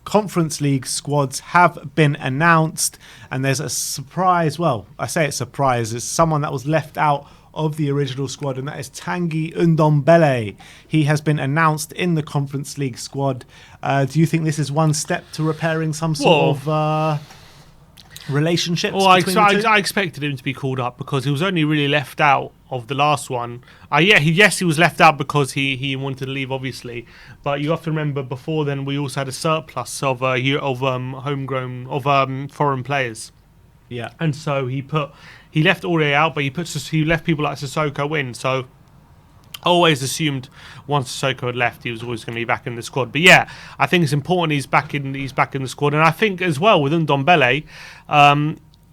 Conference League squads have been announced, and there's a surprise. Well, I say it's a surprise. It's someone that was left out of the original squad, and that is Tanguy Ndombele. He has been announced in the Conference League squad. Do you think this is one step to repairing some sort of relationships? Well, I expected him to be called up because he was only really left out of the last one. He was left out because he wanted to leave, obviously. But you have to remember, before then we also had a surplus of foreign players. Yeah, and so he left Aurier out, but he left people like Sissoko in. So I always assumed once Sissoko had left, he was always going to be back in the squad. But yeah, I think it's important he's back in the squad, and I think as well with Ndombele,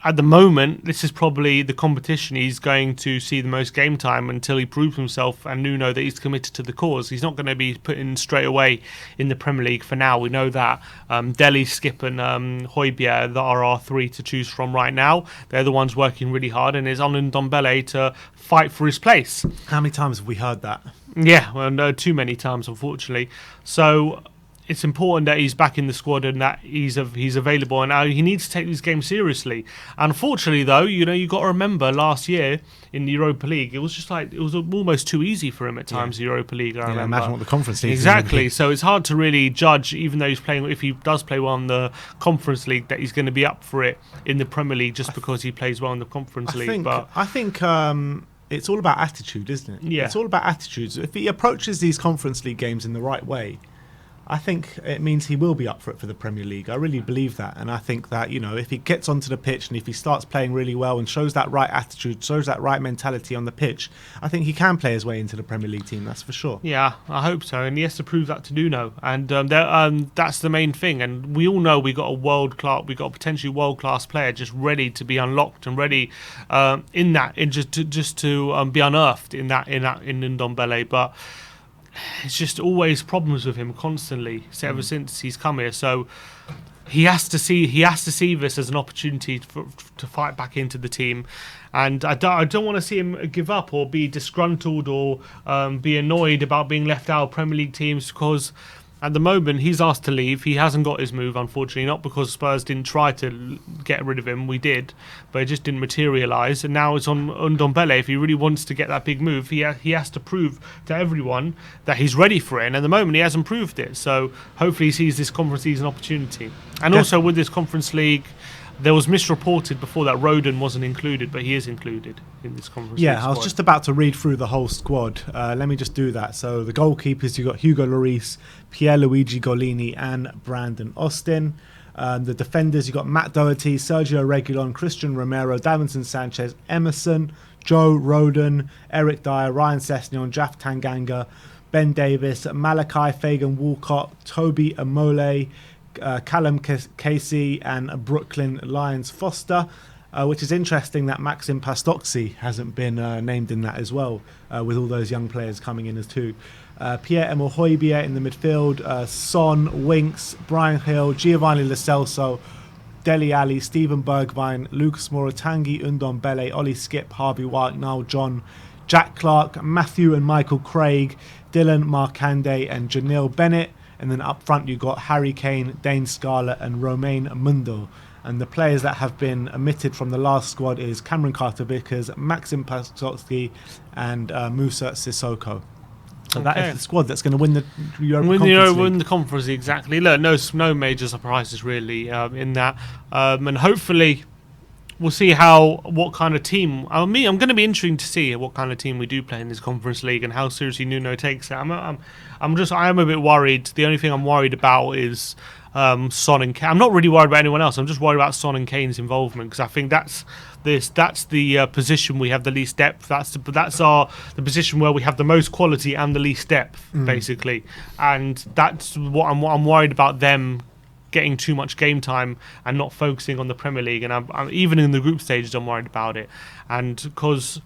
at the moment, this is probably the competition he's going to see the most game time until he proves himself and Nuno that he's committed to the cause. He's not going to be put in straight away in the Premier League for now. We know that. Dele, Skip and Højbjerg that are our three to choose from right now. They're the ones working really hard, and it's on Ndombele to fight for his place. How many times have we heard that? Yeah, well, no, too many times, unfortunately. So it's important that he's back in the squad and that he's available, and he needs to take these games seriously. Unfortunately, though, you got to remember last year in the Europa League, it was almost too easy for him at times. The Europa League, I remember. Imagine what the Conference League exactly. So it's hard to really judge, even though he's playing. If he does play well in the Conference League, that he's going to be up for it in the Premier League just because he plays well in the Conference League. I think it's all about attitude, isn't it? Yeah, it's all about attitudes. If he approaches these Conference League games in the right way, I think it means he will be up for it for the Premier League. I really believe that. And I think that, if he gets onto the pitch and if he starts playing really well and shows that right attitude, shows that right mentality on the pitch, I think he can play his way into the Premier League team, that's for sure. Yeah, I hope so. And he has to prove that to Nuno. And that's the main thing. And we all know we got a potentially world-class player just ready to be unlocked and ready to be unearthed in Ndombele. But it's just always problems with him constantly ever since he's come here. So he has to see this as an opportunity to fight back into the team. And I don't want to see him give up or be disgruntled or be annoyed about being left out of Premier League teams, because at the moment he's asked to leave. He hasn't got his move, unfortunately, not because Spurs didn't try to get rid of him. We did, but it just didn't materialise. And now it's on Ndombele. If he really wants to get that big move, he has to prove to everyone that he's ready for it. And at the moment he hasn't proved it. So hopefully he sees this Conference League as an opportunity. And also with this Conference League, there was misreported before that Rodon wasn't included, but he is included in this Conference League squad. I was just about to read through the whole squad. Let me just do that. So the goalkeepers, you got Hugo Lloris, Pierluigi Golini and Brandon Austin. The defenders, you got Matt Doherty, Sergio Reguilon, Christian Romero, Davinson Sanchez, Emerson, Joe Rodon, Eric Dyer, Ryan Sessegnon, Jaff Tanganga, Ben Davis, Malachi Fagan Walcott, Toby Amole, Callum Casey and Brooklyn Lyons Foster, which is interesting that Maxim Pastoksi hasn't been named in that as well, with all those young players coming in as two. Pierre-Emile Højbjerg in the midfield, Son, Winks, Brian Hill, Giovanni Lo Celso, Dele Alli, Stephen Bergwijn, Lucas Moura, Tanguy Ndombele, Ollie Skip, Harvey White, Niall John, Jack Clark, Matthew and Michael Craig, Dylan Markande and Janil Bennett. And then up front you got Harry Kane, Dane Scarlett and Romain Mundo. And the players that have been omitted from the last squad is Cameron Carter-Vickers, Maxim Pastotsky and Moussa Sissoko. So that is the squad that's going to win the Europa Conference League. Win the Conference League, exactly. Look, no major surprises really in that. And hopefully we'll see what kind of team. I'm going to be interesting to see what kind of team we do play in this Conference League and how seriously Nuno takes it. I am a bit worried. The only thing I'm worried about is Son and Kane. I'm not really worried about anyone else. I'm just worried about Son and Kane's involvement, because I think that's the position we have the least depth. That's the position where we have the most quality and the least depth, basically. And that's what I'm worried about, them getting too much game time and not focusing on the Premier League. And I'm even in the group stages, I'm worried about it. And because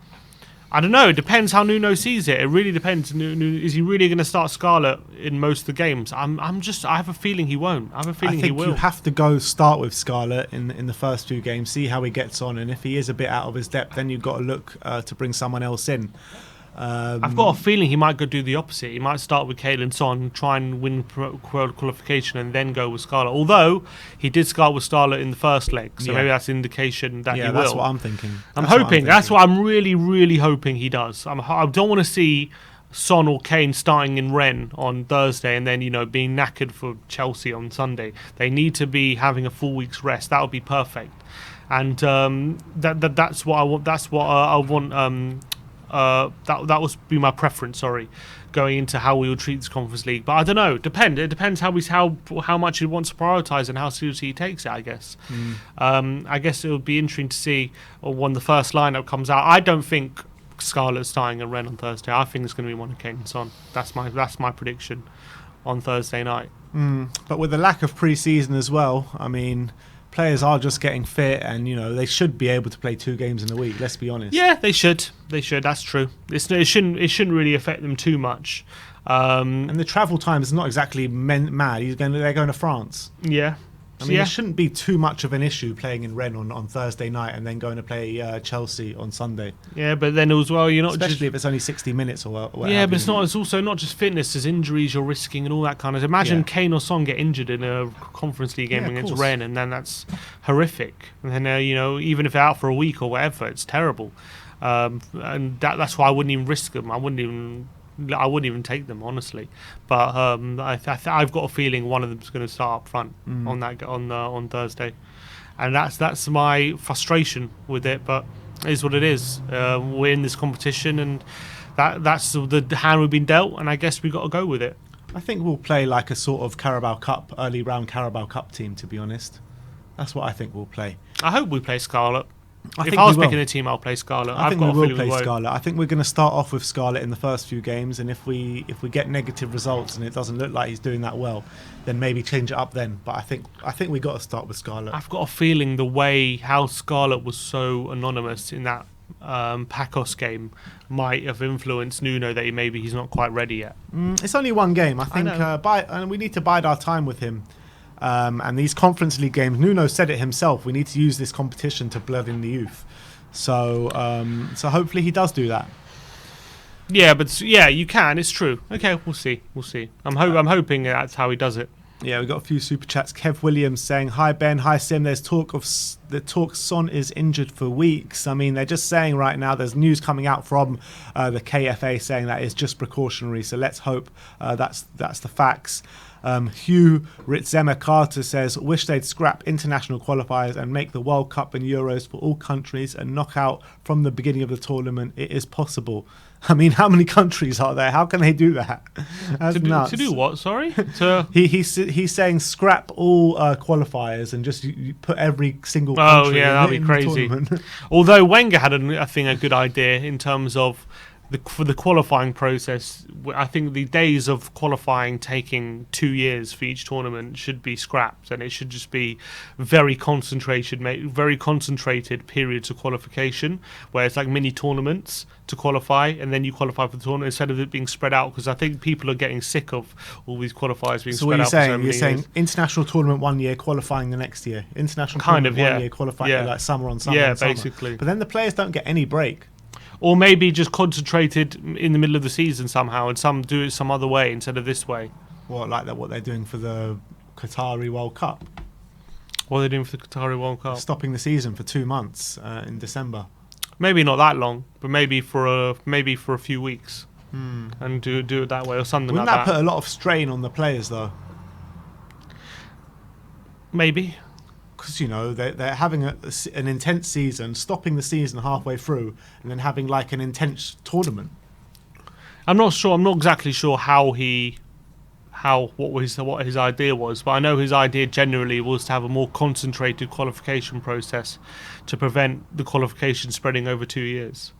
I don't know, it depends how Nuno sees it. It really depends. Is he really going to start Scarlett in most of the games? I have a feeling he won't. I have a feeling he will. You have to start with Scarlett in the first few games, see how he gets on, and if he is a bit out of his depth, then you've got to look to bring someone else in. I've got a feeling he might go do the opposite. He might start with Kane and Son, try and win qualification, and then go with Scarlett. Although he did start with Scarlett in the first leg, so maybe that's an indication that he will. That's what I'm thinking. I'm hoping. That's what I'm really, really hoping he does. I don't want to see Son or Kane starting in Rennes on Thursday and then being knackered for Chelsea on Sunday. They need to be having a full week's rest. That would be perfect, and that's what I want. That's what I want. That would be my preference. Sorry, going into how we will treat this Conference League, but I don't know. It depends how much he wants to prioritise and how seriously he takes it. I guess. I guess it would be interesting to see when the first lineup comes out. I don't think Scarlett's starting at Rennes on Thursday. I think it's going to be one of Kane and Son. That's my prediction on Thursday night. But with the lack of pre-season as well, I mean, players are just getting fit, and they should be able to play 2 games in a week. Let's be honest. Yeah, they should. That's true. It shouldn't really affect them too much. And the travel time is not exactly mad. They're going to France. Yeah. I mean, it shouldn't be too much of an issue playing in Rennes on Thursday night and then going to play Chelsea on Sunday. Yeah, but then as well, you're not especially if it's only 60 minutes or whatever. Yeah, but it's also not just fitness. There's injuries you're risking and all that kind of. Imagine Kane or Son get injured in a Conference League game against Rennes, and then that's horrific. And then even if they're out for a week or whatever, it's terrible. And that's why I wouldn't even risk them. I wouldn't even take them, honestly. But I've got a feeling one of them's going to start up front on Thursday, and that's my frustration with it. But it is what it is. We're in this competition, and that's the hand we've been dealt, and I guess we've got to go with it. I think we'll play like a sort of Carabao Cup, early round Carabao Cup team, to be honest. That's what I think we'll play. I hope we play Scarlett. If I was picking a team, I'll play Scarlett. I think we will play Scarlett. I think we're going to start off with Scarlett in the first few games, and if we get negative results and it doesn't look like he's doing that well, then maybe change it up then. But I think we got to start with Scarlett. I've got a feeling the way how Scarlett was so anonymous in that Pacos game might have influenced Nuno that maybe he's not quite ready yet. It's only one game. I think and we need to bide our time with him. And these Conference League games, Nuno said it himself, we need to use this competition to blood in the youth. So hopefully he does do that. Yeah, but you can. It's true. Okay, we'll see. I'm hoping that's how he does it. Yeah, we've got a few super chats. Kev Williams saying, "Hi Ben, hi Sim. There's talk Son is injured for weeks." I mean, they're just saying right now. There's news coming out from the KFA saying that it's just precautionary. So let's hope that's the facts. Hugh Ritzema Carter says, "Wish they'd scrap international qualifiers and make the World Cup and Euros for all countries and knock out from the beginning of the tournament. It is possible." I mean, how many countries are there? How can they do that? To do what? Sorry. He's saying scrap all qualifiers and just you put every single country. Oh yeah, that'd be crazy. Although Wenger had I think a good idea in terms of for the qualifying process. I think the days of qualifying taking 2 years for each tournament should be scrapped, and it should just be very concentrated periods of qualification, where it's like mini tournaments to qualify, and then you qualify for the tournament instead of it being spread out. Because I think people are getting sick of all these qualifiers being spread out. So you're saying international tournament 1 year, qualifying the next year. International tournament 1 year, qualifying like summer on summer. Yeah, on summer. basically. But then the players don't get any break. Or maybe just concentrated in the middle of the season somehow, and some do it some other way instead of this way. What they're doing for the Qatari World Cup? What are they doing for the Qatari World Cup? Stopping the season for 2 months in December. Maybe not that long, but maybe for a few weeks, and do it that way or something. Wouldn't like that. Put a lot of strain on the players though? Maybe. Because they're having an intense season, stopping the season halfway through, and then having like an intense tournament. I'm not sure. I'm not exactly sure what his idea was, but I know his idea generally was to have a more concentrated qualification process to prevent the qualification spreading over 2 years.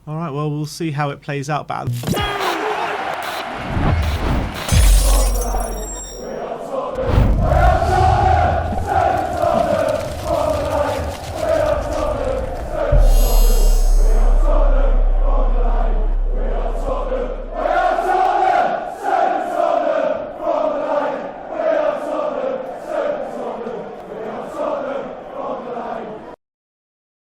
All right. Well, we'll see how it plays out. But